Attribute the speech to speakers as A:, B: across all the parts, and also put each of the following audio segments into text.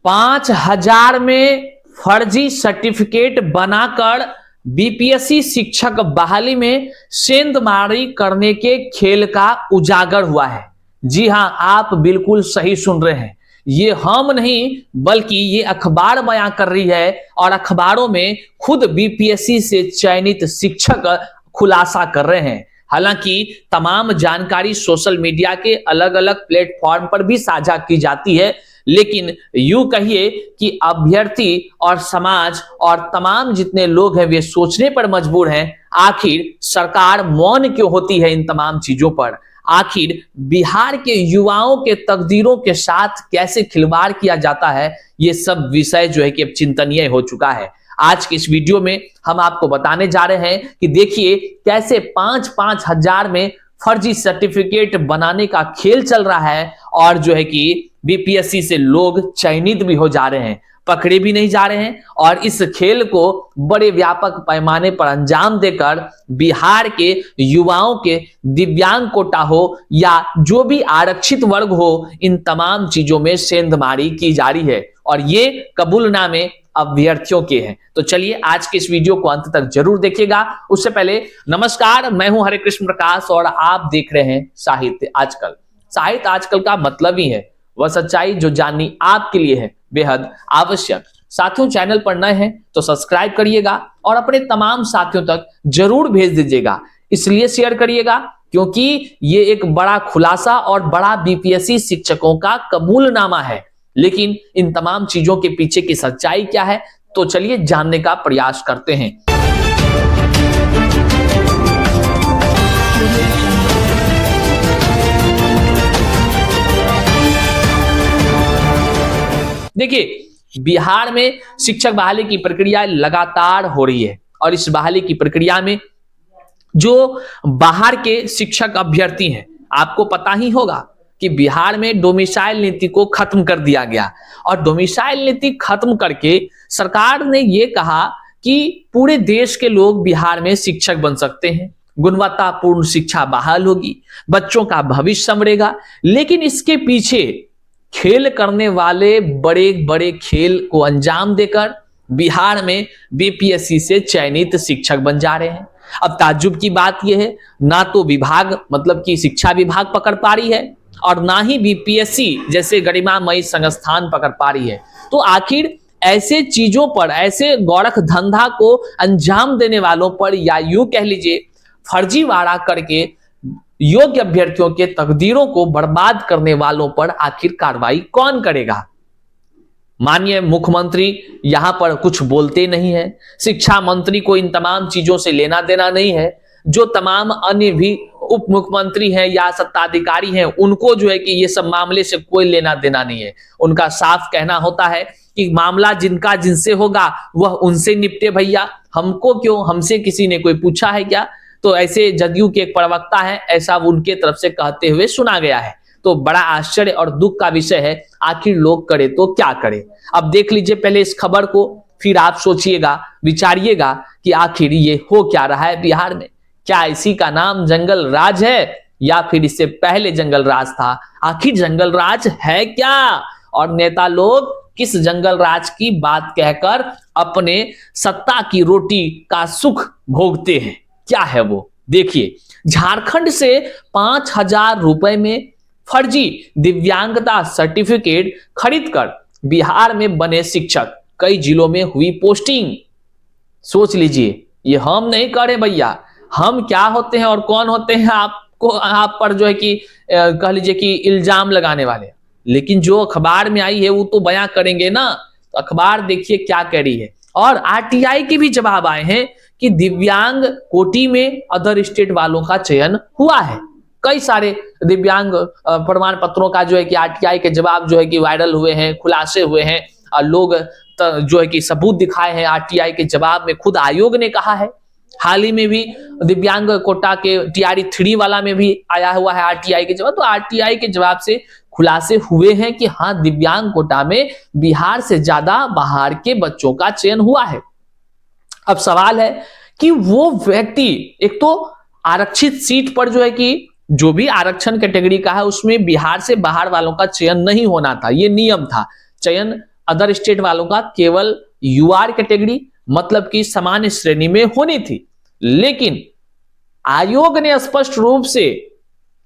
A: 5,000 में फर्जी सर्टिफिकेट बनाकर बीपीएससी शिक्षक बहाली में सेंधमारी करने के खेल का उजागर हुआ है। जी हां, आप बिल्कुल सही सुन रहे हैं। ये हम नहीं बल्कि ये अखबार बयां कर रही है और अखबारों में खुद बीपीएससी से चयनित शिक्षक खुलासा कर रहे हैं। हालांकि तमाम जानकारी सोशल मीडिया के अलग अलग प्लेटफॉर्म पर भी साझा की जाती है, लेकिन यूं कहिए कि अभ्यर्थी और समाज और तमाम जितने लोग हैं वे सोचने पर मजबूर हैं, आखिर सरकार मौन क्यों होती है इन तमाम चीजों पर। आखिर बिहार के युवाओं के तकदीरों के साथ कैसे खिलवाड़ किया जाता है, ये सब विषय जो है कि अब चिंतनीय हो चुका है। आज की इस वीडियो में हम आपको बताने जा रहे हैं कि देखिए कैसे 5-5 हजार में फर्जी सर्टिफिकेट बनाने का खेल चल रहा है और जो है कि बीपीएससी से लोग चयनित भी हो जा रहे हैं, पकड़े भी नहीं जा रहे हैं और इस खेल को बड़े व्यापक पैमाने पर अंजाम देकर बिहार के युवाओं के दिव्यांग कोटा हो या जो भी आरक्षित वर्ग हो, इन तमाम चीजों में सेंधमारी की जा रही है और ये कबूलनामे अभ्यर्थियों के हैं। तो चलिए आज के इस वीडियो को अंत तक जरूर देखिएगा। उससे पहले नमस्कार, मैं हूं हरे कृष्ण प्रकाश और आप देख रहे हैं साहित्य आजकल। साहित्य आजकल का मतलब ही है वह सच्चाई जो जाननी आपके लिए है बेहद आवश्यक। साथियों, चैनल पर नए हैं तो सब्सक्राइब करिएगा और अपने तमाम साथियों तक जरूर भेज दीजिएगा। इसलिए शेयर करिएगा क्योंकि ये एक बड़ा खुलासा और बड़ा बीपीएससी शिक्षकों का कबूलनामा है। लेकिन इन तमाम चीजों के पीछे की सच्चाई क्या है, तो चलिए जानने का प्रयास करते हैं। देखिए, बिहार में शिक्षक बहाली की प्रक्रिया लगातार हो रही है और इस बहाली की प्रक्रिया में जो बाहर के शिक्षक अभ्यर्थी हैं, आपको पता ही होगा कि बिहार में डोमिसाइल नीति को खत्म कर दिया गया और डोमिसाइल नीति खत्म करके सरकार ने यह कहा कि पूरे देश के लोग बिहार में शिक्षक बन सकते हैं, गुणवत्तापूर्ण शिक्षा बहाल होगी, बच्चों का भविष्य संवरेगा। लेकिन इसके पीछे खेल करने वाले बड़े बड़े खेल को अंजाम देकर बिहार में बीपीएससी से चयनित शिक्षक बन जा रहे हैं। अब ताज्जुब की बात यह है, ना तो विभाग मतलब कि शिक्षा विभाग पकड़ पा रही है और ना ही बीपीएससी जैसे गरिमामयी संस्थान पकड़ पा रही है। तो आखिर ऐसे चीजों पर, ऐसे गौरख धंधा को अंजाम देने वालों पर या यूं कह लीजिए फर्जीवाड़ा करके योग्य अभ्यर्थियों के तकदीरों को बर्बाद करने वालों पर आखिर कार्रवाई कौन करेगा। माननीय मुख्यमंत्री यहां पर कुछ बोलते नहीं है, शिक्षा मंत्री को इन तमाम चीजों से लेना देना नहीं है। जो तमाम अन्य भी उप मुख्यमंत्री हैं या सत्ताधिकारी हैं, उनको जो है कि ये सब मामले से कोई लेना देना नहीं है। उनका साफ कहना होता है कि मामला जिनका जिनसे होगा वह उनसे निपटे भैया, हमको क्यों, हमसे किसी ने कोई पूछा है क्या। तो ऐसे जदयू के एक प्रवक्ता हैं, ऐसा उनके तरफ से कहते हुए सुना गया है। तो बड़ा आश्चर्य और दुख का विषय है, आखिर लोग करे तो क्या करे। अब देख लीजिए पहले इस खबर को, फिर आप सोचिएगा, विचारिएगा कि आखिर ये हो क्या रहा है बिहार में। क्या इसी का नाम जंगल राज है या फिर इससे पहले जंगल राज था। आखिर जंगल राज है क्या और नेता लोग किस जंगल राज की बात कहकर अपने सत्ता की रोटी का सुख भोगते हैं, क्या है वो। देखिए, झारखंड से 5,000 रुपए में फर्जी दिव्यांगता सर्टिफिकेट खरीदकर बिहार में बने शिक्षक, कई जिलों में हुई पोस्टिंग। सोच लीजिए, ये हम नहीं करे भैया, हम क्या होते हैं और कौन होते हैं आपको, आप पर जो है कि कह लीजिए कि इल्जाम लगाने वाले। लेकिन जो अखबार में आई है वो तो बयां करेंगे ना। तो अखबार देखिए क्या कह रही है और आरटीआई के भी जवाब आए हैं कि दिव्यांग कोटि में अदर स्टेट वालों का चयन हुआ है। कई सारे दिव्यांग प्रमाण पत्रों का जो है कि आरटीआई के जवाब जो है कि वायरल हुए हैं, खुलासे हुए हैं और लोग जो है कि सबूत दिखाए हैं आरटीआई के जवाब में। खुद आयोग ने कहा है, हाल ही में भी दिव्यांग कोटा के टीआरई 3 वाला में भी आया हुआ है आरटीआई के जवाब। तो आरटीआई के जवाब से खुलासे हुए हैं कि हाँ, दिव्यांग कोटा में बिहार से ज्यादा बाहर के बच्चों का चयन हुआ है। अब सवाल है कि वो व्यक्ति, एक तो आरक्षित सीट पर जो है कि जो भी आरक्षण कैटेगरी का है उसमें बिहार से बाहर वालों का चयन नहीं होना था, ये नियम था। चयन अदर स्टेट वालों का केवल यूआर कैटेगरी मतलब कि सामान्य श्रेणी में होनी थी। लेकिन आयोग ने स्पष्ट रूप से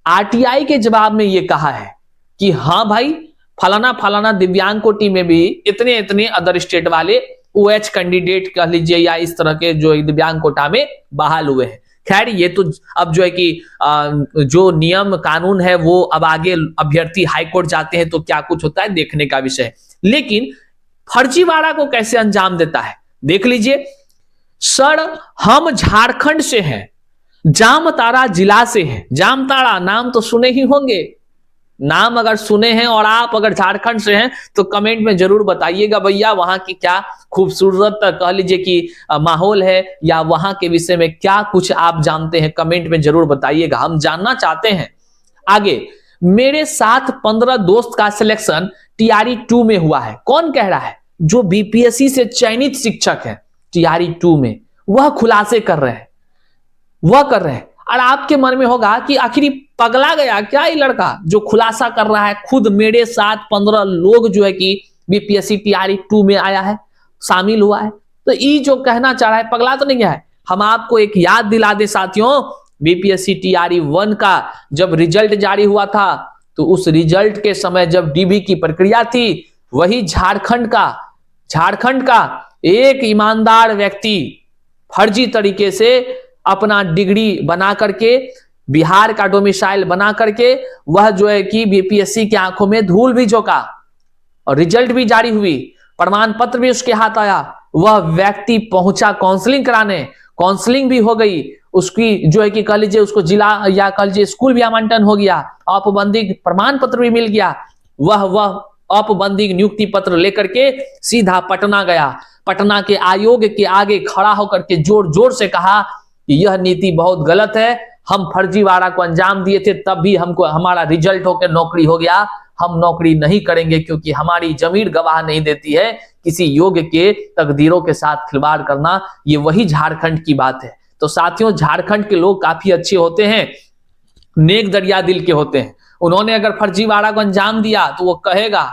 A: आरटीआई के जवाब में यह कहा है कि हां भाई, फलाना फलाना दिव्यांग कोटि में भी इतने इतने अदर स्टेट वाले ओएच कैंडिडेट कह लीजिए या इस तरह के जो दिव्यांग कोटा में बहाल हुए हैं। खैर ये तो अब जो है कि जो नियम कानून है वो अब आगे अभ्यर्थी हाईकोर्ट जाते हैं तो क्या कुछ होता है देखने का विषय। लेकिन फर्जीवाड़ा को कैसे अंजाम देता है देख लीजिए। सर, हम झारखंड से हैं, जामताड़ा जिला से हैं। जामताड़ा नाम तो सुने ही होंगे, नाम अगर सुने हैं और आप अगर झारखंड से हैं तो कमेंट में जरूर बताइएगा भैया वहां की क्या खूबसूरत कह लीजिए कि माहौल है या वहां के विषय में क्या कुछ आप जानते हैं, कमेंट में जरूर बताइएगा, हम जानना चाहते हैं। आगे, मेरे साथ 15 दोस्त का सिलेक्शन टीआरई 2 में हुआ है। कौन कह रहा है? जो बीपीएससी से चयनित शिक्षक है टीआरई 2 में, वह खुलासे कर रहे हैं, वह कर रहे हैं। और आपके मन में होगा कि आखिर पगला गया क्या ये लड़का जो खुलासा कर रहा है। खुद मेरे साथ 15 लोग जो है कि बीपीएससी टीआरई 2 में आया है, शामिल हुआ है, तो ये जो कहना चाह रहा है पगला तो नहीं गया है। हम आपको एक याद दिला दे साथियों, बीपीएससी टीआरई 1 का जब रिजल्ट जारी हुआ था तो उस रिजल्ट के समय जब डीबी की प्रक्रिया थी, वही झारखंड का एक ईमानदार व्यक्ति फर्जी तरीके से अपना डिग्री बना करके, बिहार का डोमिसाइल बना करके, वह जो है कि बीपीएससी की आंखों में धूल भी झोंका और रिजल्ट भी जारी हुई, प्रमाण पत्र भी उसके हाथ आया। वह व्यक्ति पहुंचा काउंसलिंग कराने, काउंसलिंग भी हो गई उसकी, जो है कि कह लीजिए उसको जिला या कह लीजिए स्कूल भी आवंटन हो गया, औपबंधिक प्रमाण पत्र भी मिल गया। वह औपबंधिक नियुक्ति पत्र लेकर के सीधा पटना गया। पटना के आयोग के आगे खड़ा होकर के जोर जोर से कहा कि यह नीति बहुत गलत है, हम फर्जीवाड़ा को अंजाम दिए थे तब भी हमको हमारा रिजल्ट होकर नौकरी हो गया, हम नौकरी नहीं करेंगे क्योंकि हमारी जमीर गवाह नहीं देती है किसी योग्य के तकदीरों के साथ खिलवाड़ करना। ये वही झारखंड की बात है। तो साथियों, झारखंड के लोग काफी अच्छे होते हैं, नेक दरिया दिल के होते हैं। उन्होंने अगर फर्जीवाड़ा को अंजाम दिया तो वो कहेगा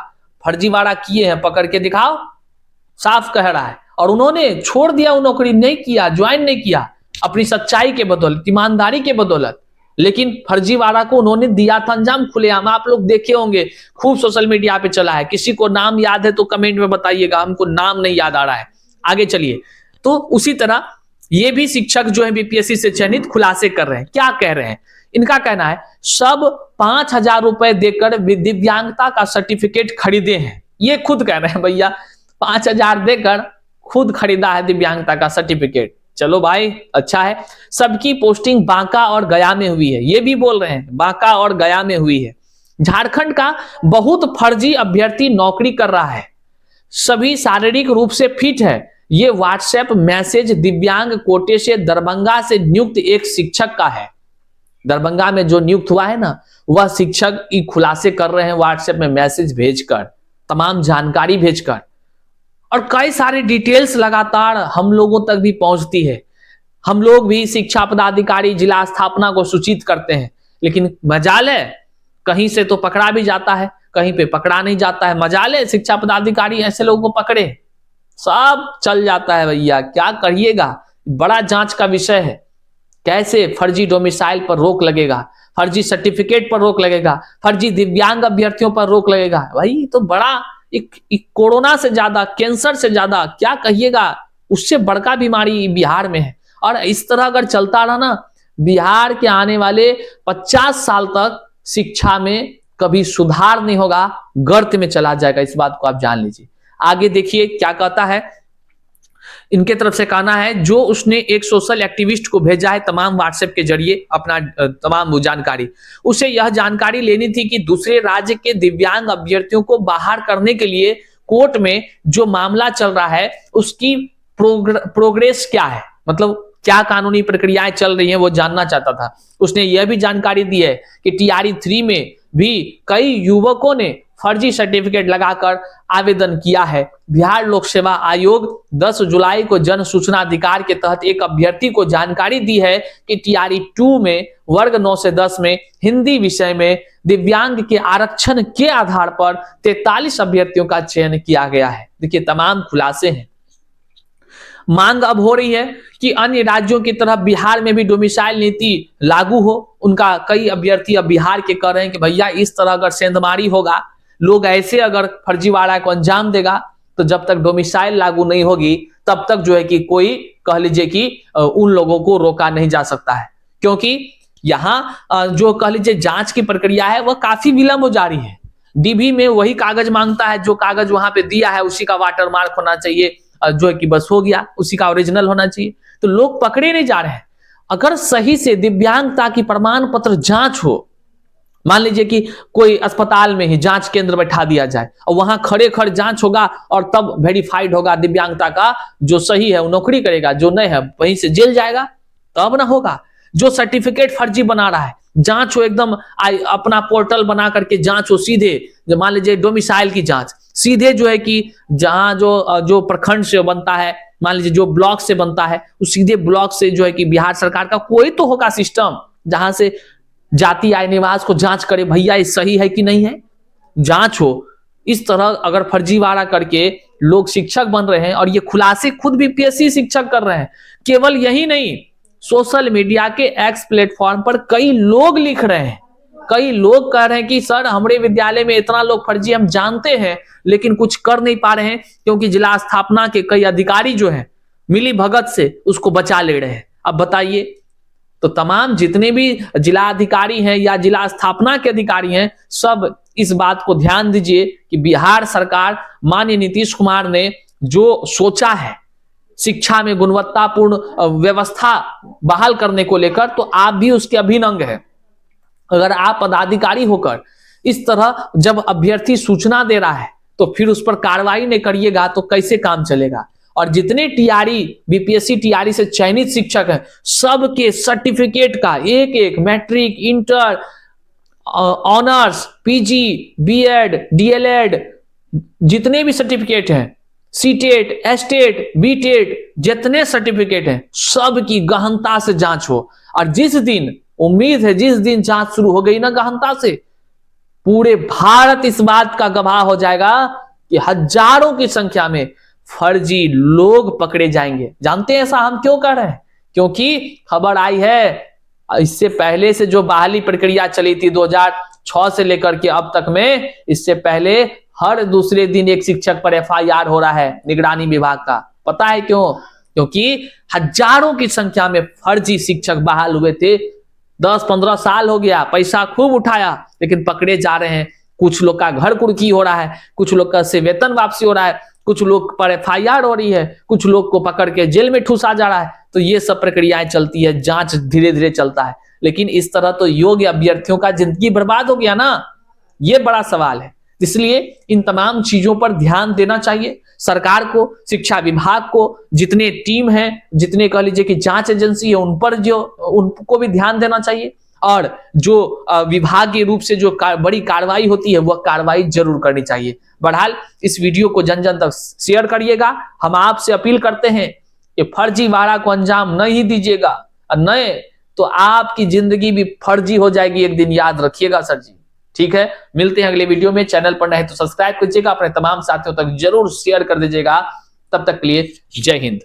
A: फर्जीवाड़ा किए हैं, पकड़ के दिखाओ, साफ कह रहा है। और उन्होंने छोड़ दिया, वो नौकरी नहीं किया, ज्वाइन नहीं किया अपनी सच्चाई के बदौलत, ईमानदारी के बदौलत। लेकिन फर्जीवाड़ा को उन्होंने दिया था अंजाम खुलेआम। आप लोग देखे होंगे, खूब सोशल मीडिया पे चला है। किसी को नाम याद है तो कमेंट में बताइएगा, हमको नाम नहीं याद आ रहा है। आगे चलिए। तो उसी तरह ये भी शिक्षक जो है बीपीएससी से चयनित खुलासे कर रहे हैं। क्या कह रहे हैं? इनका कहना है सब 5,000 रुपए देकर दिव्यांगता का सर्टिफिकेट खरीदे हैं। ये खुद कह रहे हैं भैया 5,000 देकर खुद खरीदा है दिव्यांगता का सर्टिफिकेट। चलो भाई, अच्छा है। सबकी पोस्टिंग बांका और गया में हुई है, ये भी बोल रहे हैं बांका और गया में हुई है। झारखंड का बहुत फर्जी अभ्यर्थी नौकरी कर रहा है, सभी शारीरिक रूप से फिट है। ये व्हाट्सएप मैसेज दिव्यांग कोटे से दरभंगा से नियुक्त एक शिक्षक का है। दरभंगा में जो नियुक्त हुआ है ना, वह शिक्षक की खुलासे कर रहे हैं व्हाट्सएप में मैसेज भेजकर, तमाम जानकारी भेजकर। और कई सारी डिटेल्स लगातार हम लोगों तक भी पहुंचती है। हम लोग भी शिक्षा पदाधिकारी जिला स्थापना को सूचित करते हैं, लेकिन मजाल है कहीं से तो पकड़ा भी जाता है, कहीं पे पकड़ा नहीं जाता है। मजाल है शिक्षा पदाधिकारी ऐसे लोगों को पकड़े, सब चल जाता है भैया, क्या करिएगा। बड़ा जांच का विषय है, कैसे फर्जी डोमिसाइल पर रोक लगेगा, फर्जी सर्टिफिकेट पर रोक लगेगा, फर्जी दिव्यांग अभ्यर्थियों पर रोक लगेगा। भाई तो बड़ा एक कोरोना से ज्यादा, कैंसर से ज्यादा क्या कहिएगा, उससे बड़का बीमारी बिहार में है। और इस तरह अगर चलता रहा ना, बिहार के आने वाले 50 साल तक शिक्षा में कभी सुधार नहीं होगा, गर्त में चला जाएगा। इस बात को आप जान लीजिए। आगे देखिए क्या कहता है। इनके तरफ से कहना है जो उसने एक सोशल एक्टिविस्ट को भेजा है तमाम व्हाट्सएप के जरिए अपना तमाम वो जानकारी, उसे यह जानकारी लेनी थी कि दूसरे राज्य के दिव्यांग अभ्यर्थियों को बाहर करने के लिए कोर्ट में जो मामला चल रहा है उसकी प्रोग्रेस क्या है, मतलब क्या कानूनी प्रक्रियाएं चल रही हैं, वो जानना चाहता था। उसने यह भी जानकारी दी है कि टीआरई 3 में भी कई युवकों ने फर्जी सर्टिफिकेट लगाकर आवेदन किया है। बिहार लोक सेवा आयोग 10 जुलाई को जन सूचना अधिकार के तहत एक अभ्यर्थी को जानकारी दी है कि टीआरई 2 में वर्ग 9 से 10 में हिंदी विषय में दिव्यांग के आरक्षण के आधार पर 43 अभ्यर्थियों का चयन किया गया है। देखिए तमाम खुलासे हैं। मांग अब हो रही है कि अन्य राज्यों की तरह बिहार में भी डोमिसाइल नीति लागू हो। उनका कई अभ्यर्थी अब बिहार के कह रहे हैं कि भैया इस तरह अगर सेंधमारी होगा, लोग ऐसे अगर फर्जीवाड़ा को अंजाम देगा, तो जब तक डोमिसाइल लागू नहीं होगी तब तक जो है कि कोई कह लीजिए कि उन लोगों को रोका नहीं जा सकता है। क्योंकि यहाँ जो कह लीजिए जांच की प्रक्रिया है वह काफी विलंब हो जा रही है। डीबी में वही कागज मांगता है, जो कागज वहां पे दिया है उसी का वाटरमार्क होना चाहिए, जो है कि बस हो गया, उसी का ओरिजिनल होना चाहिए। तो लोग पकड़े नहीं जा रहे हैं। अगर सही से दिव्यांगता की प्रमाण पत्र जांच हो, मान लीजिए कि कोई अस्पताल में ही जांच केंद्र बैठा दिया जाए और वहां खड़े खड़े जांच होगा और तब वेरीफाइड होगा दिव्यांगता का, जो सही है वो नौकरी करेगा, जो नहीं है वहीं से जेल जाएगा, तब ना होगा। जो सर्टिफिकेट फर्जी बना रहा है, जांच हो एकदम अपना पोर्टल बना करके जांच हो सीधे, मान लीजिए डोमिसाइल की जांच सीधे जो है कि जहां जो प्रखंड से बनता है, मान लीजिए जो ब्लॉक से बनता है, उस सीधे ब्लॉक से जो है कि बिहार सरकार का कोई तो होगा सिस्टम जहां से जाति आय निवास को जांच करे, भैया ये सही है कि नहीं है, जांच हो। इस तरह अगर फर्जीवाड़ा करके लोग शिक्षक बन रहे हैं, और ये खुलासे खुद बीपीएससी शिक्षक कर रहे हैं। केवल यही नहीं, सोशल मीडिया के एक्स प्लेटफॉर्म पर कई लोग लिख रहे हैं, कई लोग कह रहे हैं कि सर हमारे विद्यालय में इतना लोग फर्जी हम जानते हैं, लेकिन कुछ कर नहीं पा रहे हैं क्योंकि जिला स्थापना के कई अधिकारी जो हैं मिली भगत से उसको बचा ले रहे हैं। अब बताइए, तो तमाम जितने भी जिला अधिकारी हैं या जिला स्थापना के अधिकारी हैं, सब इस बात को ध्यान दीजिए कि बिहार सरकार माननीय नीतीश कुमार ने जो सोचा है शिक्षा में गुणवत्तापूर्ण व्यवस्था बहाल करने को लेकर, तो आप भी उसके अभिन्न अंग हैं। अगर आप पदाधिकारी होकर इस तरह जब अभ्यर्थी सूचना दे रहा है तो फिर उस पर कार्रवाई नहीं करिएगा तो कैसे काम चलेगा। और जितने टीआरई बीपीएससी टीआरई से चयनित शिक्षक हैं, सबके सर्टिफिकेट का एक एक matric, inter, honours, PG, BEd, DLEd, जितने भी सर्टिफिकेट हैं, सीटेट, एस्टेट, बीटेट, जितने सर्टिफिकेट हैं, सबकी गहनता से जांच हो। और जिस दिन, उम्मीद है जिस दिन जांच शुरू हो गई ना गहनता से, पूरे भारत इस बात का गवाह हो जाएगा कि हजारों की संख्या में फर्जी लोग पकड़े जाएंगे। जानते हैं ऐसा हम क्यों कर रहे हैं? क्योंकि खबर आई है, इससे पहले से जो बहाली प्रक्रिया चली थी 2006 से लेकर के अब तक में, इससे पहले हर दूसरे दिन एक शिक्षक पर एफआईआर हो रहा है निगरानी विभाग का। पता है क्यों? क्योंकि हजारों की संख्या में फर्जी शिक्षक बहाल हुए थे। 10-15 साल हो गया, पैसा खूब उठाया, लेकिन पकड़े जा रहे हैं। कुछ लोग का घर कुर्की हो रहा है, कुछ लोग का से वेतन वापसी हो रहा है, कुछ लोग पर एफआईआर हो रही है, कुछ लोग को पकड़ के जेल में ठूसा जा रहा है। तो ये सब प्रक्रियाएं चलती है, जांच धीरे धीरे चलता है। लेकिन इस तरह तो योग्य अभ्यर्थियों का जिंदगी बर्बाद हो गया ना, ये बड़ा सवाल है। इसलिए इन तमाम चीजों पर ध्यान देना चाहिए सरकार को, शिक्षा विभाग को, जितने टीम है, जितने कह लीजिए कि जांच एजेंसी है, उन पर जो उनको भी ध्यान देना चाहिए। और जो विभागीय रूप से जो बड़ी कार्रवाई होती है वह कार्रवाई जरूर करनी चाहिए। बहरहाल इस वीडियो को जन जन तक शेयर करिएगा। हम आपसे अपील करते हैं कि फर्जीवाड़ा को अंजाम नहीं दीजिएगा, और नहीं तो आपकी जिंदगी भी फर्जी हो जाएगी एक दिन, याद रखिएगा सर जी। ठीक है, मिलते हैं अगले वीडियो में। चैनल पर नए तो सब्सक्राइब कीजिएगा, अपने तमाम साथियों तक जरूर शेयर कर दीजिएगा। तब तक के लिए जय हिंद।